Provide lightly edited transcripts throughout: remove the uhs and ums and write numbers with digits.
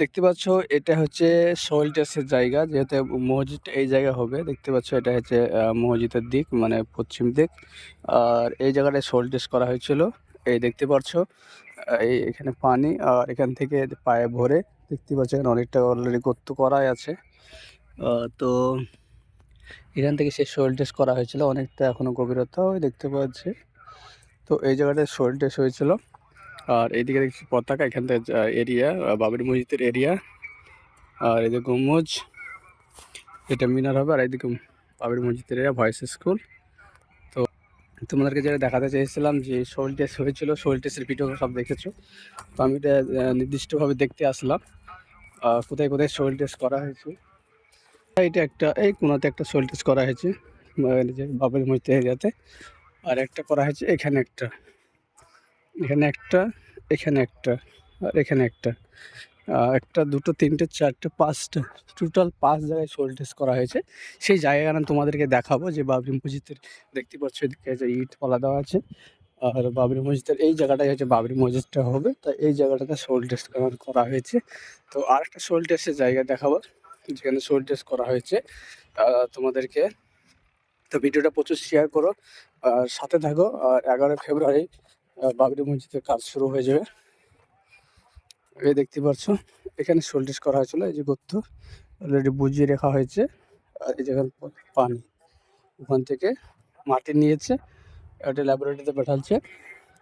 দেখতে পাচ্ছ এটা হচ্ছে সোহেল টেস্টের জায়গা, যেহেতু মসজিদটা এই জায়গায় হবে। দেখতে পাচ্ছ এটা হচ্ছে মসজিদের দিক, মানে পশ্চিম দিক। আর এই জায়গাটায় সোহেল টেস্ট করা হয়েছিল। এই দেখতে পাচ্ছ এখানে পানি, আর এখান থেকে পায়ে ভরে দেখতে পাচ্ছ এখানে অনেকটা অলরেডি গর্ত করাই আছে। তো এখান থেকে সে সোয়েল টেস্ট করা হয়েছিল, অনেকটা এখনও গভীরতাও দেখতে পাচ্ছি। তো এই জায়গাটায় সোয়েল টেস্ট হয়েছিল। আর এইদিকে দেখছি পতাকা, এখান থেকে এরিয়া বাবরি মসজিদের এরিয়া। আর এদিকে গম্বুজ, এটা মিনার হবে। আর এইদিকে বাবরি মসজিদের এরিয়া, ভয়েস স্কুল। তো তোমাদেরকে যেটা দেখাতে চেয়েছিলাম যে সোয়েল টেস্ট হয়েছিল, সোয়েল টেস্টের ভিডিও সব দেখেছো। তো আমি এটা নির্দিষ্টভাবে দেখতে আসলাম কোথায় কোথায় সোয়েল টেস্ট করা হয়েছে। এটা একটা এই কোনাতে একটা সোয়েল টেস্ট করা হয়েছে যে বাবরি মসজিদ এরিয়াতে। আর একটা করা হয়েছে এখানে একটা, এখানে একটা, এখানে একটা, আর এখানে একটা। একটা, দুটো, তিনটে, চারটে, পাঁচটা, টোটাল 5 জায়গায় সোয়েল টেস্ট করা হয়েছে। সেই জায়গাটা তোমাদেরকে দেখাবো যে বাবরি মসজিদের দেখতে পাচ্ছ এদিকে যে ইট ফলা দেওয়া আছে। আর বাবরি মসজিদের এই জায়গাটাই হচ্ছে বাবরি মসজিদটা হবে, তাই এই জায়গাটাতে সোয়েল টেস্ট করা হয়েছে। তো আরেকটা সোয়েল টেস্টের জায়গা দেখাবো যেখানে সোয়েল টেস্ট করা হয়েছে তোমাদেরকে। তো ভিডিওটা প্রচুর শেয়ার করো আর সাথে থাকো। আর 11 ফেব্রুয়ারি বাবরি মসজিদের কাজ শুরু হয়ে যাবে। এই দেখতে পাচ্ছ এখানে সোয়েল টেস্ট করা হয়েছিল। এই যে গর্ত অলরেডি বুঝিয়ে রাখা হয়েছে। আর এই যেখানে পানি, ওখান থেকে মাটি নিয়েছে, এটা ল্যাবরেটরিতে পাঠাচ্ছে।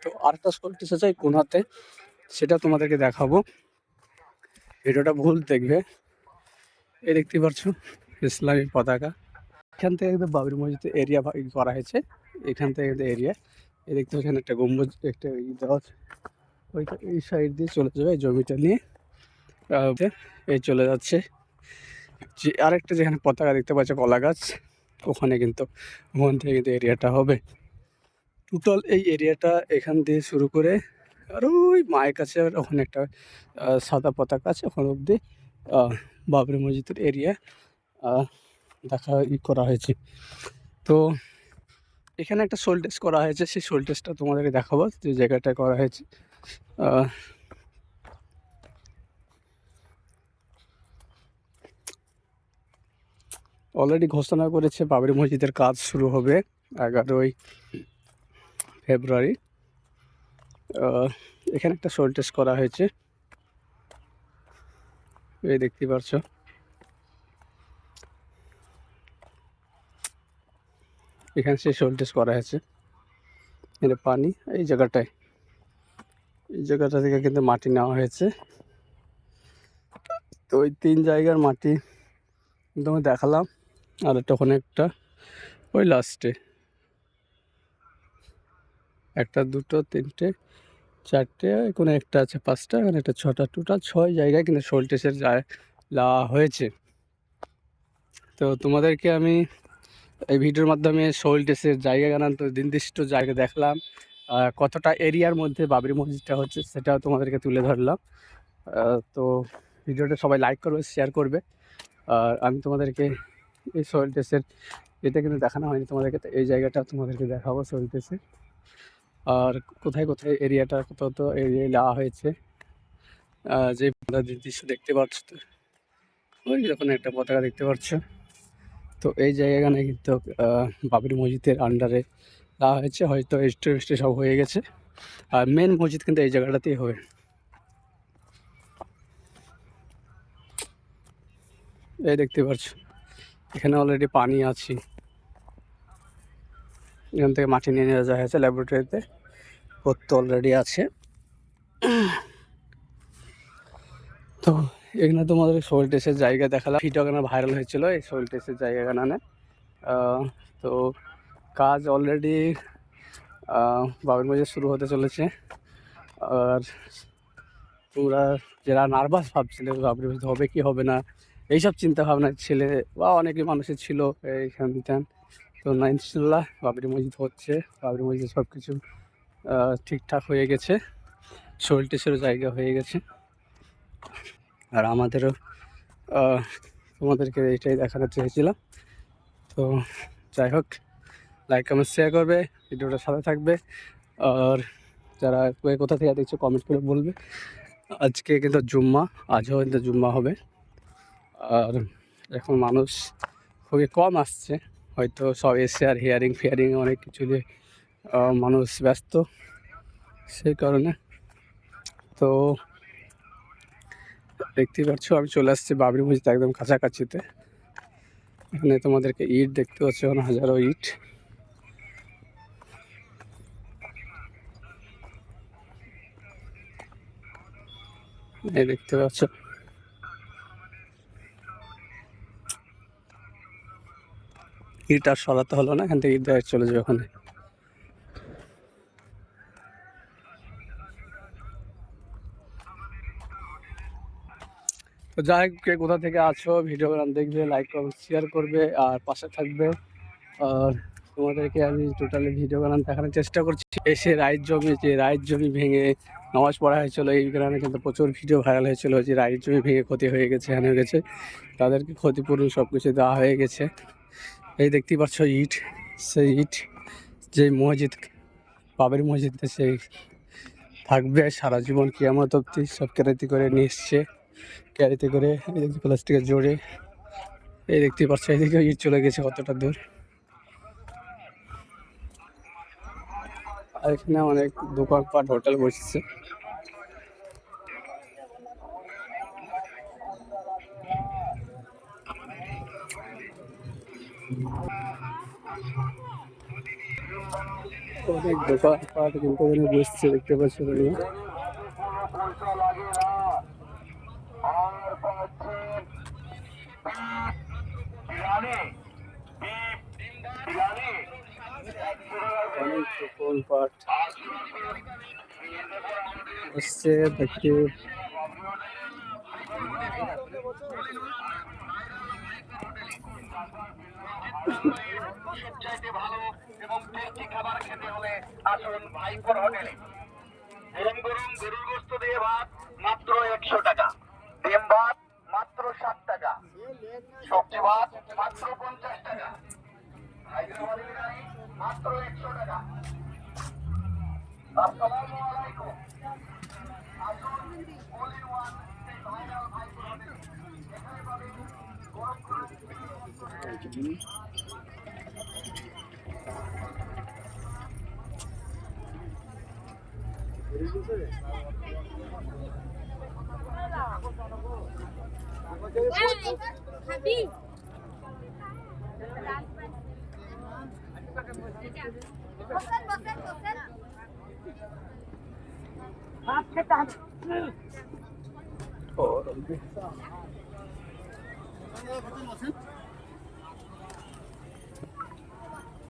তো আরেকটা সোয়েল টেস্ট আছে কোনাতে, সেটা তোমাদেরকে দেখাবো। ভিডিওটা ভুল দেখবে। এই দেখতে পাচ্ছ ইসলামী পতাকা, এখান থেকে কিন্তু বাবরি মসজিদের এরিয়া করা হয়েছে। এখান থেকে কিন্তু এরিয়া এই দেখতে এখানে একটা গম্বুজ, একটা দেওয়া আছে। ওইটা এই সাইড দিয়ে চলে যাবে, জমিটা নিয়ে এই চলে যাচ্ছে। যে আরেকটা যেখানে পতাকা দেখতে পাচ্ছ কলা গাছ, ওখানে কিন্তু ওখান থেকে কিন্তু এরিয়াটা হবে। টোটাল এই এরিয়াটা এখান দিয়ে শুরু করে আর ওই মায়ের কাছে ওখানে একটা সাদা পতাকা আছে, ওখানে অবধি বাবরি মসজিদের এরিয়া দেখা করা হয়েছে। তো এখানে একটা সোল টেস্ট করা হয়েছে, সেই সোল টেস্টটা তোমাদেরকে দেখাবো যে জায়গাটা করা হয়েছে। অলরেডি ঘোষণা করেছে বাবরি মসজিদের কাজ শুরু হবে 11ই ফেব্রুয়ারি। এখানে একটা সোল টেস্ট করা হয়েছে, এই দেখতে পাচ্ছ। এখানে সেই সোল টেস্ট করা হয়েছে, এখানে পানি এই জায়গাটায়, এই জায়গাটা থেকে কিন্তু মাটি নেওয়া হয়েছে। তো ওই 3 জায়গার মাটি তোমাকে দেখালাম। আর একটা ওখানে একটা, ওই লাস্টে একটা, দুটো, তিনটে, চারটে, কোনো একটা আছে 5টা, এখানে একটা 6টা, টোটাল 6 জায়গায় কিন্তু সোল টেস্টের দেওয়া হয়েছে। তো তোমাদেরকে আমি এই ভিডিওর মাধ্যমে সোল টেস্টের জায়গা তো নির্দিষ্ট জায়গা দেখলাম, কতটা এরিয়ার মধ্যে বাবরি মসজিদটা হচ্ছে সেটাও তোমাদেরকে তুলে ধরলাম। তো ভিডিওটা সবাই লাইক করবে, শেয়ার করবে। আর আমি তোমাদেরকে এই সোল টেস্টের এটা কিন্তু দেখানো হয়নি তোমাদেরকে, তো এই জায়গাটা তোমাদেরকে দেখাবো সোল টেস্টে। আর কোথায় কোথায় এরিয়াটা কত এরিয়ায় দেওয়া হয়েছে, যে নির্দিষ্ট দেখতে পাচ্ছ, তো ওই যখন একটা পতাকা দেখতে পাচ্ছ। তো এই জায়গাখানে কিন্তু বাবরি মসজিদের আন্ডারে দেওয়া হয়েছে, হয়তো এস্টে সব হয়ে গেছে। আর মেন মসজিদ কিন্তু এই জায়গাটাতেই হবে। এই দেখতে পাচ্ছ এখানে অলরেডি পানি আছে, এখান থেকে মাটি নিয়ে যাওয়া হয়েছে ল্যাবরেটরিতে, করতে অলরেডি আছে। তো এখানে তোমাদের সোল টেস্টের জায়গা দেখালাম, ভিডিও কেন ভাইরাল হয়েছিল এই সোল টেস্টের জায়গা কানানে। তো কাজ অলরেডি বাবরি মসজিদ শুরু হতে চলেছে। আর তোমরা যারা নার্ভাস ভাবছিলে বাবরি মসজিদ হবে কি হবে না, এইসব চিন্তা ভাবনা ছেলে বা অনেকে মানুষের ছিল এইখান তেন, তো না ইনশাল্লাহ বাবরি মসজিদ হচ্ছে। বাবরি মসজিদ সব কিছু ঠিকঠাক হয়ে গেছে, সোল টেস্টেরও জায়গা হয়ে গেছে। আর আমাদেরও তোমাদেরকে এইটাই দেখাতে চেয়েছিলাম। তো যাই হোক, লাইক কমেন্ট শেয়ার করবে, ভিডিওটার সাথে থাকবে। আর যারা কোথা থেকে দেখছো কমেন্ট করে বলবে। আজকে কিন্তু জুম্মা, আজও কিন্তু জুম্মা হবে। আর এখন মানুষ খুবই কম আসছে, হয়তো সব এসে আর হিয়ারিং ফিয়ারিং অনেক কিছু দিয়ে মানুষ ব্যস্ত, সেই কারণে। তো দেখতেই পাচ্ছ আমি চলে আসছি বাবরি মসজিদ একদম কাছাকাছিতে। এখানে তোমাদেরকে ইট দেখতে পাচ্ছ, এখন হাজারো ইট। এই দেখতে পাচ্ছ, ইট আর সরাতে হলো না, এখান থেকে ইট দিয়ে চলে যাবে ওখানে। তো যাই হোক, কে কোথা থেকে আছো, ভিডিও দেখবে, লাইক করবে, শেয়ার করবে আর পাশে থাকবে। আর তোমাদেরকে আমি টোটালি ভিডিও বানান দেখানোর চেষ্টা করছি। এসে রাইত জমি, যে রাইত জমি ভেঙে নামাজ পড়া হয়েছিল, এই গ্রামে কিন্তু প্রচুর ভিডিও ভাইরাল হয়েছিল যে রাইত জমি ভেঙে ক্ষতি হয়ে গেছে, হ্যান হয়ে গেছে, তাদেরকে ক্ষতিপূরণ সব কিছু দেওয়া হয়ে গেছে। এই দেখতেই পাচ্ছ ইট, সেই ইট যে মসজিদ, বাবরি মসজিদে সেই থাকবে সারা জীবন, কিয়ামত অবধি, সব ক্যারেতি করে নিয়ে এসছে, ক্যারিতে করে প্লাস্টিকের জোরে। এই দেখতেই পাচ্ছ এদিকে ইট চলে গেছে কতটা দূর। আর এখানে অনেক দোকানপাট, হোটেল বসেছে। অনেক দোকানপাট কিন্তু এখানে বসছে, দেখতে পাচ্ছ তোমরা। অনেক দোকানপাট বসছে দেখতে। সবচাইতে ভালো এবং টেস্টি খাবার খেতে হলে আসুন ভাইপোর হোটেলে। গরম গরম গরুর গোশত দিয়ে ভাত মাত্র 100 টাকা, ডিম ভাত মাত্র 60 টাকা, সবজি ভাত মাত্র 50 টাকা, হায়দ্রাবাদি বিরিয়ানি মাত্র 100 টাকা। আসসালামু আলাইকুম। আসুন অল ইন ওয়ান ভাইরাল ভাইপোর হোটেলে। এখানে পাবেন গরম গরম